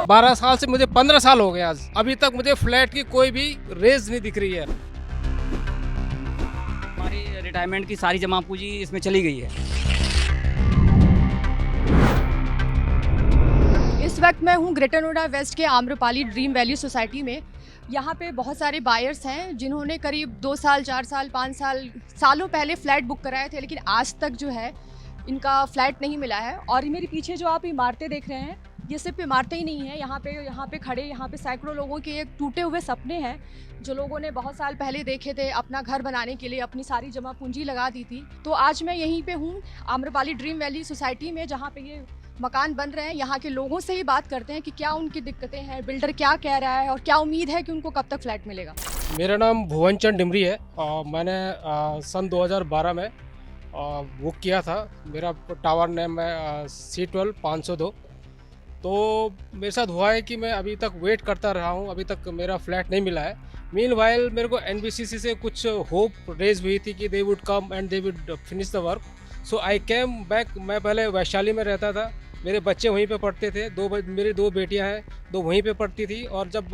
12 साल से मुझे 15 साल हो गए आज, अभी तक मुझे फ्लैट की कोई भी रेज नहीं दिख रही है। हमारी रिटायरमेंट की सारी जमा पूंजी इसमें चली गई है। इस वक्त मैं हूँ ग्रेटर नोएडा वेस्ट के आम्रपाली ड्रीम वैली सोसाइटी में। यहाँ पे बहुत सारे बायर्स हैं जिन्होंने करीब 2 साल 4 साल 5 सालों पहले फ़्लैट बुक कराए थे, लेकिन आज तक जो है इनका फ्लैट नहीं मिला है। और मेरे पीछे जो आप इमारतें देख रहे हैं, ये सिर्फ इमारतें ही नहीं हैं। यहाँ पे खड़े यहाँ पे सैकड़ों लोगों के एक टूटे हुए सपने हैं जो लोगों ने बहुत साल पहले देखे थे, अपना घर बनाने के लिए अपनी सारी जमा पूंजी लगा दी थी। तो आज मैं यहीं पे हूँ आम्रपाली ड्रीम वैली सोसाइटी में, जहाँ पे ये मकान बन रहे हैं। यहाँ के लोगों से ही बात करते हैं कि क्या उनकी दिक्कतें हैं, बिल्डर क्या कह रहा है और क्या उम्मीद है कि उनको कब तक फ्लैट मिलेगा। मेरा नाम भुवन चंद डिमरी है और मैंने सन 2012 में बुक किया था। मेरा टावर नेम है C12 502। तो मेरे साथ हुआ है कि मैं अभी तक वेट करता रहा हूँ, अभी तक मेरा फ्लैट नहीं मिला है। मीनवाइल मेरे को NBCC से कुछ होप रेज हुई थी कि they would come and they would finish the work. So I came back. मैं पहले वैशाली में रहता था, मेरे बच्चे वहीं पे पढ़ते थे। मेरी 2 बेटियां हैं, 2 वहीं पे पढ़ती थी। और जब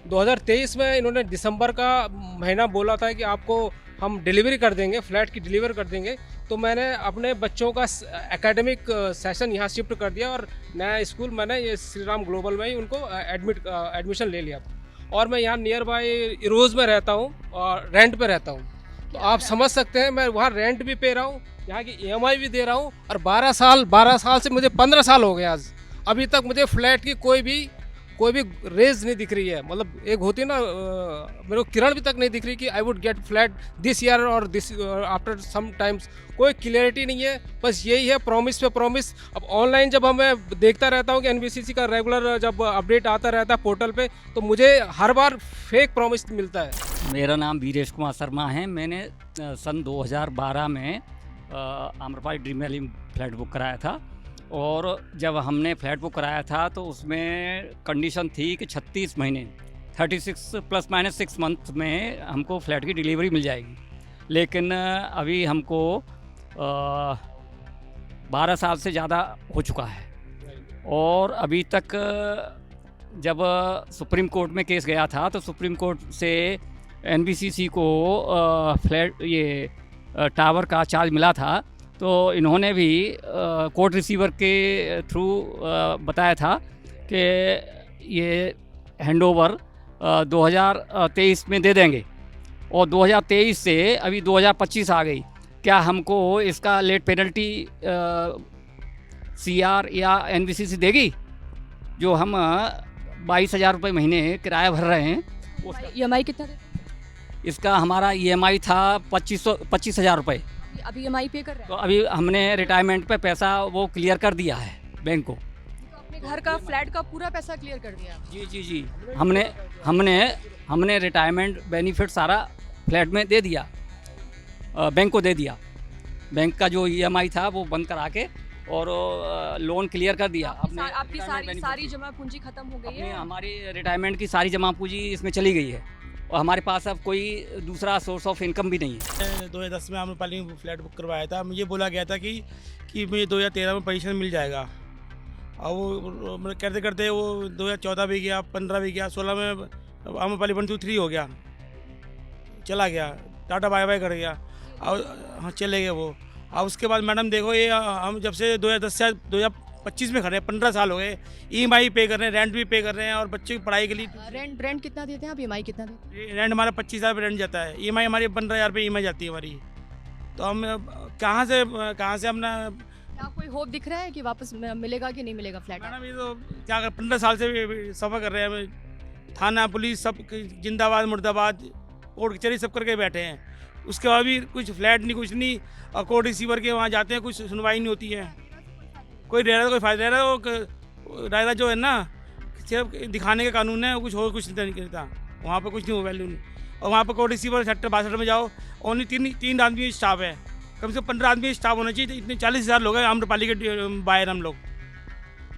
2023 में इन्होंने दिसंबर का महीना बोला था कि आपको हम डिलीवरी कर देंगे, फ्लैट की डिलीवर कर देंगे, तो मैंने अपने बच्चों का एकेडमिक सेशन यहाँ शिफ्ट कर दिया और नया स्कूल मैंने ये श्री राम ग्लोबल में ही उनको एडमिशन ले लिया था। और मैं यहाँ नियर बाई इरोज़ में रहता हूँ और रेंट पे रहता हूँ। तो आप समझ सकते हैं, मैं वहाँ रेंट भी पे रहा हूँ, यहाँ की EMI भी दे रहा हूँ। और 12 साल से मुझे 15 साल हो गए आज, अभी तक मुझे फ्लैट की कोई भी रेज नहीं दिख रही है। मतलब एक होती है ना, मेरे को किरण भी तक नहीं दिख रही कि I would get flat this year और दिस आफ्टर सम टाइम्स। कोई क्लियरिटी नहीं है, बस यही है प्रॉमिस पे प्रॉमिस। अब ऑनलाइन जब मैं देखता रहता हूँ कि NBCC का रेगुलर जब अपडेट आता रहता है पोर्टल पे, तो मुझे हर बार फेक प्रॉमिस मिलता है। मेरा नाम वीरेश कुमार शर्मा है। मैंने सन 2012 में आम्रपाली ड्रीम वैली में फ्लैट बुक कराया था। और जब हमने फ्लैट बुक कराया था तो उसमें कंडीशन थी कि 36 महीने 36 प्लस माइनस 6 मंथ में हमको फ्लैट की डिलीवरी मिल जाएगी। लेकिन अभी हमको 12 साल से ज़्यादा हो चुका है और अभी तक जब सुप्रीम कोर्ट में केस गया था तो सुप्रीम कोर्ट से NBCC को फ्लैट ये टावर का चार्ज मिला था। तो इन्होंने भी कोर्ट रिसीवर के थ्रू बताया था कि ये हैंडओवर 2023 में दे देंगे और 2023 से अभी 2025 आ गई। क्या हमको इसका लेट पेनल्टी CR या NBCC देगी? जो हम 22,000 रुपये महीने किराया भर रहे हैं, EMI कितना देते हैं? इसका हमारा EMI था 25,000 रुपये। अभी EMI पे कर रहे हैं? तो अभी हमने रिटायरमेंट पे पैसा वो क्लियर कर दिया है बैंक को। तो अपने घर का फ्लैट का पूरा पैसा क्लियर कर दिया? जी हमने रिटायरमेंट बेनिफिट सारा फ्लैट में दे दिया, बैंक को दे दिया। बैंक का जो EMI था वो बंद करा के और लोन क्लियर कर दिया। आपकी सारी जमा पूंजी खत्म हो गई है? हमारी रिटायरमेंट की सारी जमा पूंजी इसमें चली गई है और हमारे पास अब कोई दूसरा सोर्स ऑफ इनकम भी नहीं है। 2010 में आम्रपाली में फ्लैट बुक करवाया था। मुझे बोला गया था कि मुझे 2013 में पोजीशन मिल जाएगा। और वो करते करते वो 2014 भी गया, 15 भी गया, 16 में आम्रपाली 1 2 3 हो गया, चला गया, टाटा बाय बाय कर गया और हाँ चले गए वो। और उसके बाद मैडम देखो, ये हम जब से 2010 से 2025 में खड़े हैं, 15 साल हो गए। EMI पे कर रहे हैं, रेंट भी पे कर रहे हैं और बच्चे की पढ़ाई के लिए। रेंट कितना देते हैं आप? EMI कितना देते हैं? रेंट हमारा 25,000 रुपये रेंट जाता है। EMI हमारी 15,000 रुपये EMI जाती है हमारी। तो हम कहाँ से अपना क्या कोई होप दिख रहा है कि वापस मिलेगा कि नहीं मिलेगा फ्लैट? मैडम ये तो क्या कर, 15 साल से सफ़र कर रहे हैं। थाना पुलिस सब जिंदाबाद मुर्दाबाद कोर्ट कचहरी सब करके बैठे हैं, उसके बाद भी कुछ फ्लैट नहीं, कुछ नहीं। और कोर्ट रिसीवर के वहाँ जाते हैं, कुछ सुनवाई नहीं होती है। कोई रेरा कोई फायदा रहा वो दायरा जो है ना, सिर्फ दिखाने का कानून है, कुछ और कुछ नहीं करता। वहाँ पे कुछ नहीं हो, वैल्यू नहीं। और वहाँ पे कोर्ट रिसीवर सेक्टर 62 में जाओ, ओनली तीन आदमी स्टाफ है। कम से कम 15 आदमी स्टाफ होना चाहिए। इतने 40,000 लोग हैं आम्रपाली के बाहर। हम लोग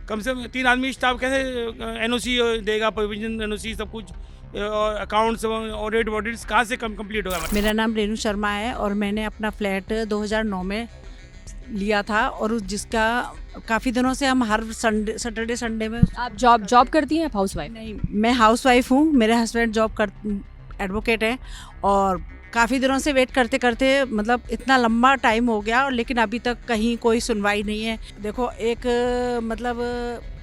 कम से कम 3 आदमी स्टाफ कैसे NOC देगा, प्रोविजन NOC सब कुछ, और अकाउंट्स ऑडिट्स कहाँ से कंप्लीट होगा? मेरा नाम रेणु शर्मा है और मैंने अपना फ्लैट 2009 में लिया था और जिसका काफ़ी दिनों से हम हर सैटरडे संडे में आप जॉब करती हैं, हाउस वाइफ? नहीं, मैं हाउस वाइफ हूँ। मेरे हस्बैंड एडवोकेट हैं और काफ़ी दिनों से वेट करते करते मतलब इतना लंबा टाइम हो गया और लेकिन अभी तक कहीं कोई सुनवाई नहीं है। देखो एक मतलब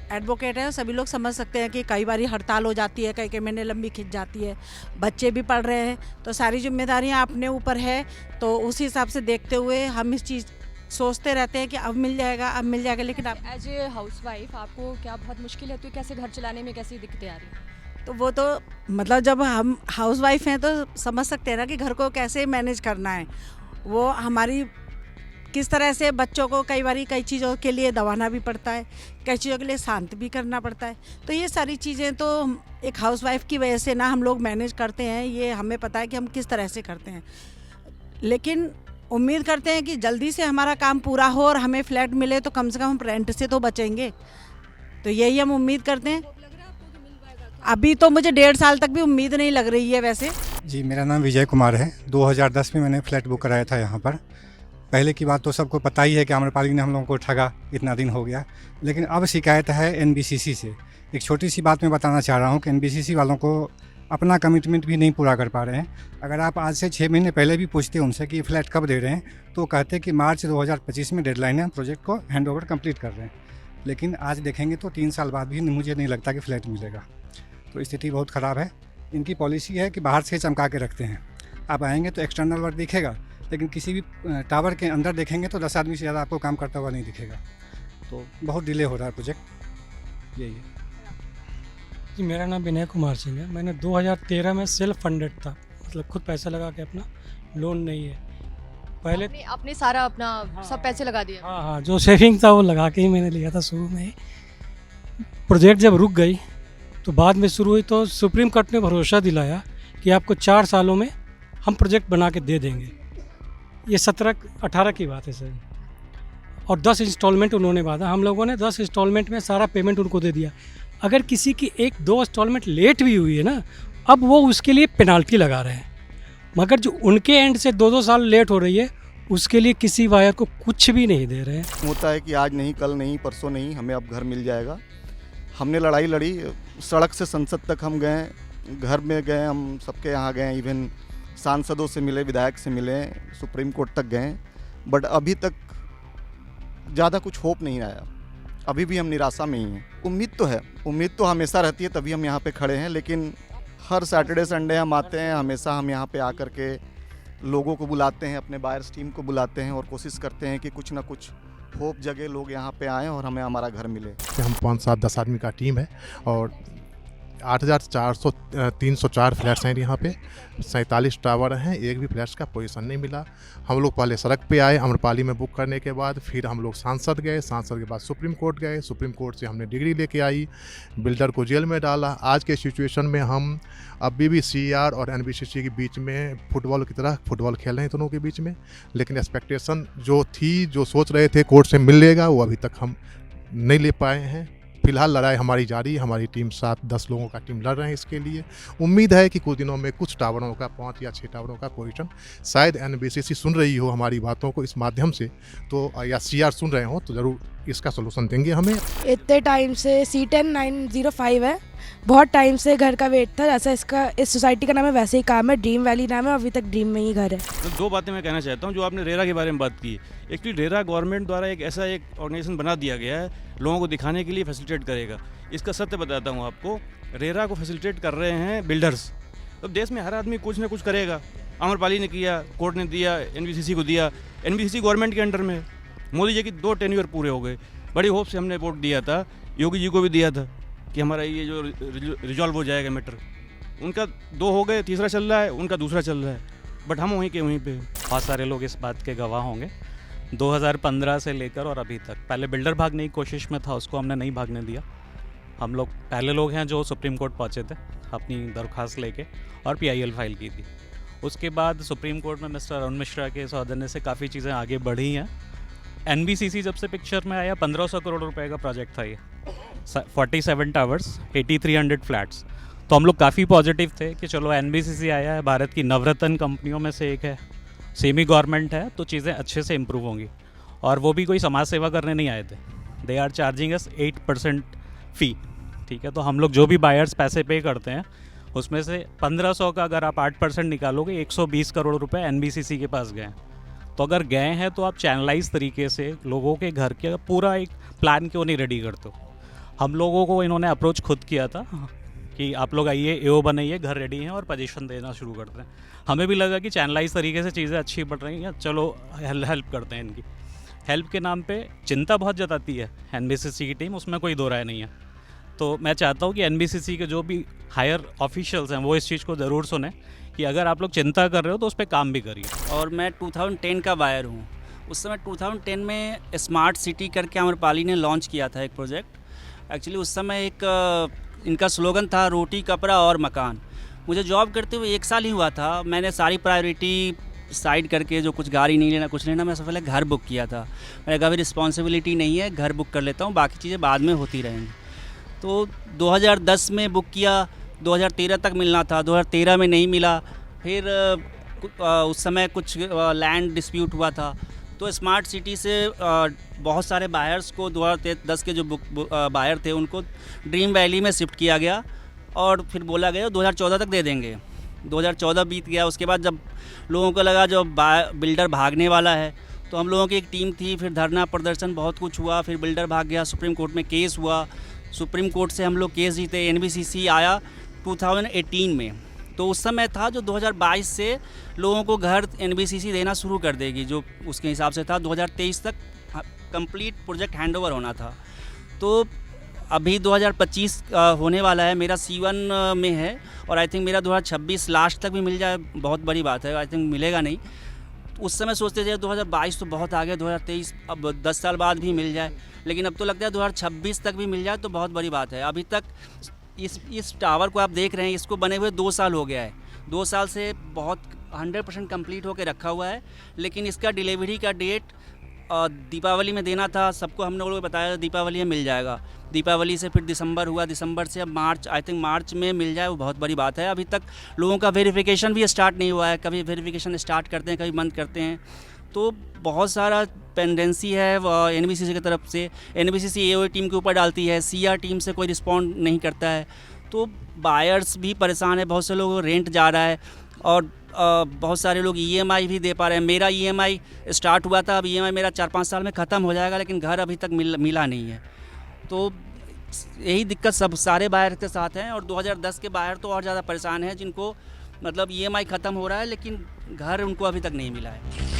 एडवोकेट है, सभी लोग समझ सकते हैं कि कई बार हड़ताल हो जाती है, कई महीने लंबी खिंच जाती है, बच्चे भी पढ़ रहे हैं, तो सारी जिम्मेदारियां अपने ऊपर है। तो उस हिसाब से देखते हुए हम इस चीज़ सोचते रहते हैं कि अब मिल जाएगा, लेकिन आप एज ए हाउस वाइफ आपको क्या बहुत मुश्किल है? तो कैसे घर चलाने में कैसी दिक्कतें आ रही हैं? तो वो तो मतलब जब हम हाउस वाइफ हैं तो समझ सकते हैं ना कि घर को कैसे मैनेज करना है। वो हमारी किस तरह से बच्चों को कई बार कई चीज़ों के लिए दबाना भी पड़ता है, कई चीज़ों के लिए शांत भी करना पड़ता है। तो ये सारी चीज़ें तो एक हाउस वाइफ की वजह से ना हम लोग मैनेज करते हैं, ये हमें पता है कि हम किस तरह से करते हैं। लेकिन उम्मीद करते हैं कि जल्दी से हमारा काम पूरा हो और हमें फ्लैट मिले तो कम से कम हम रेंट से तो बचेंगे। तो यही हम उम्मीद करते हैं। अभी तो मुझे 1.5 साल तक भी उम्मीद नहीं लग रही है वैसे। जी, मेरा नाम विजय कुमार है। 2010 में मैंने फ्लैट बुक कराया था यहाँ पर। पहले की बात तो सबको पता ही है कि आम्रपाली ने हम लोगों को ठगा, इतना दिन हो गया। लेकिन अब शिकायत है एनबीसीसी से। एक छोटी सी बात मैं बताना चाह रहा हूँ कि एनबीसीसी वालों को अपना कमिटमेंट भी नहीं पूरा कर पा रहे हैं। अगर आप आज से 6 महीने पहले भी पूछते उनसे कि फ्लैट कब दे रहे हैं तो वो कहते कि मार्च 2025 में डेडलाइन है, हम प्रोजेक्ट को हैंड ओवर कंप्लीट कर रहे हैं। लेकिन आज देखेंगे तो 3 साल बाद भी मुझे नहीं लगता कि फ्लैट मिलेगा। तो स्थिति बहुत ख़राब है। इनकी पॉलिसी है कि बाहर से चमका के रखते हैं, आप आएंगे तो एक्सटर्नल वर्क दिखेगा, लेकिन किसी भी टावर के अंदर देखेंगे तो 10 आदमी से ज़्यादा आपको काम करता हुआ नहीं दिखेगा। तो बहुत डिले हो रहा है प्रोजेक्ट, यही है। जी, मेरा नाम विनय कुमार सिंह है। मैंने 2013 में सेल्फ फंडेड था, मतलब खुद पैसा लगा के, अपना लोन नहीं है। पहले आपने सारा अपना सब पैसे लगा दिए? हाँ, जो सेविंग था वो लगा के ही मैंने लिया था शुरू में ही। प्रोजेक्ट जब रुक गई तो बाद में शुरू हुई तो सुप्रीम कोर्ट ने भरोसा दिलाया कि आपको 4 सालों में हम प्रोजेक्ट बना के दे देंगे। ये 17-18 की बात है सर। और 10 इंस्टॉलमेंट उन्होंने बांधा। हम लोगों ने 10 इंस्टॉलमेंट में सारा पेमेंट उनको दे दिया। अगर किसी की 1-2 इंस्टॉलमेंट लेट भी हुई है ना, अब वो उसके लिए पेनाल्टी लगा रहे हैं। मगर जो उनके एंड से 2-2 साल लेट हो रही है उसके लिए किसी वायर को कुछ भी नहीं दे रहे हैं। होता है कि आज नहीं, कल नहीं, परसों नहीं, हमें अब घर मिल जाएगा। हमने लड़ाई लड़ी, सड़क से संसद तक हम गए, घर में गए, हम सबके यहाँ गए, इवन सांसदों से मिले, विधायक से मिले, सुप्रीम कोर्ट तक गए, बट अभी तक ज़्यादा कुछ होप नहीं आया। अभी भी हम निराशा में ही हैं। उम्मीद तो है, उम्मीद तो हमेशा रहती है, तभी हम यहाँ पे खड़े हैं। लेकिन हर सैटरडे संडे हम आते हैं, हमेशा हम यहाँ पे आकर के लोगों को बुलाते हैं, अपने बायर्स टीम को बुलाते हैं और कोशिश करते हैं कि कुछ ना कुछ होप जगह लोग यहाँ पे आएँ और हमें हमारा घर मिले। हम 5-7-10 आदमी का टीम है और 8,304 फ्लैट्स हैं यहाँ पे, 47 टावर हैं, एक भी फ्लैट्स का पोजीशन नहीं मिला। हम लोग पहले सड़क पे आए आम्रपाली में बुक करने के बाद, फिर हम लोग सांसद गए, सांसद के बाद सुप्रीम कोर्ट गए, सुप्रीम कोर्ट से हमने डिग्री लेके आई, बिल्डर को जेल में डाला। आज के सिचुएशन में हम अभी भी CR और NBCC के बीच में फुटबॉल की तरह फुटबॉल खेल रहे हैं दोनों के बीच में। लेकिन एक्सपेक्टेशन जो थी, जो सोच रहे थे कोर्ट से मिल लेगा, वो अभी तक हम नहीं ले पाए हैं। फिलहाल लड़ाई हमारी जारी है, हमारी टीम 7-10 लोगों का टीम लड़ रहे हैं इसके लिए। उम्मीद है कि कुछ दिनों में कुछ टावरों का, 5 या 6 टावरों का पोजीशन, शायद NBCC सुन रही हो हमारी बातों को इस माध्यम से, तो या CR सुन रहे हो तो ज़रूर इसका सोल्यूशन देंगे हमें। इतने टाइम से C10 905 है, बहुत टाइम से घर का वेट था। जैसा इसका इस सोसाइटी का नाम है वैसे ही काम है, ड्रीम वैली नाम है, अभी तक ड्रीम में ही घर है। तो 2 बातें मैं कहना चाहता हूँ। जो आपने रेरा के बारे में बात की, एक्चुअली रेरा गवर्नमेंट द्वारा एक ऐसा एक ऑर्गेनाइजेशन बना दिया गया है, लोगों को दिखाने के लिए फैसिलिटेट करेगा। इसका सत्य बताता हूँ आपको, रेरा को फैसिलिटेट कर रहे हैं बिल्डर्स। तो देश में हर आदमी कुछ ना कुछ करेगा। आम्रपाली ने किया, कोर्ट ने दिया, NBCC को दिया। NBCC गवर्नमेंट के अंडर में, मोदी जी की 2 टेन्योर पूरे हो गए। बड़ी होप से हमने वोट दिया था, योगी जी को भी दिया था कि हमारा ये जो रिजॉल्व हो जाएगा मैटर। उनका 2 हो गए, तीसरा चल रहा है, उनका दूसरा चल रहा है, बट हम वहीं के वहीं पे। बहुत सारे लोग इस बात के गवाह होंगे, 2015 से लेकर और अभी तक। पहले बिल्डर भागने की कोशिश में था, उसको हमने नहीं भागने दिया। हम लोग पहले लोग हैं जो सुप्रीम कोर्ट पहुंचे थे अपनी दरख्वास्त लेके और PIL फाइल की थी। उसके बाद सुप्रीम कोर्ट में मिस्टर अरुण मिश्रा के सौजन्य से काफ़ी चीज़ें आगे बढ़ी हैं। NBCC जब से पिक्चर में आया, 1500 करोड़ रुपए का प्रोजेक्ट था ये, 47 टावर्स, 8300 फ्लैट्स। तो हम लोग काफ़ी पॉजिटिव थे कि चलो NBCC आया है, भारत की नवरत्न कंपनियों में से एक है, सेमी गवर्नमेंट है, तो चीज़ें अच्छे से इम्प्रूव होंगी। और वो भी कोई समाज सेवा करने नहीं आए थे। दे आर चार्जिंग अस 8% फ़ी, ठीक है। तो हम लोग जो भी बायर्स पैसे पे करते हैं उसमें से 1500 का अगर आप 8% निकालोगे 120 करोड़ रुपए NBCC के पास गए। तो अगर गए हैं तो आप चैनलाइज तरीके से लोगों के घर के पूरा एक प्लान क्यों नहीं रेडी करते हो। हम लोगों को इन्होंने अप्रोच खुद किया था कि आप लोग आइए, AO बनाइए, घर रेडी हैं और पोजीशन देना शुरू करते हैं। हमें भी लगा कि चैनलाइज तरीके से चीज़ें अच्छी बढ़ रही हैं, चलो हेल्प करते हैं इनकी। हेल्प के नाम पे चिंता बहुत जताती है NBCC की टीम, उसमें कोई दो राय नहीं है। तो मैं चाहता हूँ कि NBCC के जो भी हायर ऑफिशियल्स हैं वो इस चीज़ को ज़रूर सुने कि अगर आप लोग चिंता कर रहे हो तो उस पर काम भी करिए। और मैं 2010 का बायर हूँ। उस समय 2010 में स्मार्ट सिटी करके आम्रपाली ने लॉन्च किया था एक प्रोजेक्ट। एक्चुअली उस समय एक इनका स्लोगन था रोटी कपड़ा और मकान। मुझे जॉब करते हुए 1 साल ही हुआ था। मैंने सारी प्रायोरिटी साइड करके, जो कुछ गाड़ी नहीं लेना, कुछ लेना, मैं सबसे पहले घर बुक किया था। मैंने कहा रिस्पॉन्सिबिलिटी नहीं है, घर बुक कर लेता हूँ, बाकी चीज़ें बाद में होती रहेंगी। तो 2010 में बुक किया, 2013 तक मिलना था, 2013 में नहीं मिला। फिर उस समय कुछ लैंड डिस्प्यूट हुआ था, तो स्मार्ट सिटी से बहुत सारे बायर्स को 2010 के जो बायर थे उनको ड्रीम वैली में शिफ्ट किया गया और फिर बोला गया 2014 तक दे देंगे। 2014 बीत गया। उसके बाद जब लोगों को लगा जो बिल्डर भागने वाला है, तो हम लोगों की एक टीम थी, फिर धरना प्रदर्शन बहुत कुछ हुआ, फिर बिल्डर भाग गया, सुप्रीम कोर्ट में केस हुआ, सुप्रीम कोर्ट से हम लोग केस जीते। NBCC आया 2018 में, तो उस समय था जो 2022 से लोगों को घर NBCC देना शुरू कर देगी, जो उसके हिसाब से था 2023 तक कंप्लीट प्रोजेक्ट हैंडओवर होना था। तो अभी 2025 होने वाला है, मेरा C1 में है और आई थिंक मेरा 2026 लास्ट तक भी मिल जाए बहुत बड़ी बात है। आई थिंक मिलेगा नहीं। उस समय सोचते थे 2022 तो बहुत आ गया, 2023 अब 10 साल बाद भी मिल जाए, लेकिन अब तो लगता है 2026 तक भी मिल जाए तो बहुत बड़ी बात है। अभी तक इस टावर को आप देख रहे हैं, इसको बने हुए 2 साल हो गया है। 2 साल से बहुत 100% कंप्लीट होकर रखा हुआ है, लेकिन इसका डिलीवरी का डेट दीपावली में देना था। सबको हम लोगों को बताया दीपावली में मिल जाएगा। दीपावली से फिर दिसंबर हुआ, दिसंबर से अब मार्च, आई थिंक मार्च में मिल जाए, वो बहुत बड़ी बात है। अभी तक लोगों का वेरिफिकेशन भी स्टार्ट नहीं हुआ है। कभी वेरिफिकेशन स्टार्ट करते हैं, कभी बंद करते हैं, तो बहुत सारा पेंडेंसी है NBCC की तरफ से। NBCC AO टीम के ऊपर डालती है, CR टीम से कोई रिस्पॉन्ड नहीं करता है, तो बायर्स भी परेशान है। बहुत से लोग रेंट जा रहा है और बहुत सारे लोग EMI भी दे पा रहे हैं। मेरा EMI स्टार्ट हुआ था, अब EMI मेरा 4-5 साल में ख़त्म हो जाएगा, लेकिन घर अभी तक मिला नहीं है। तो यही दिक्कत सब सारे बायर के साथ हैं। और 2010 के बायर तो और ज़्यादा परेशान हैं, जिनको मतलब EMI ख़त्म हो रहा है लेकिन घर उनको अभी तक नहीं मिला है।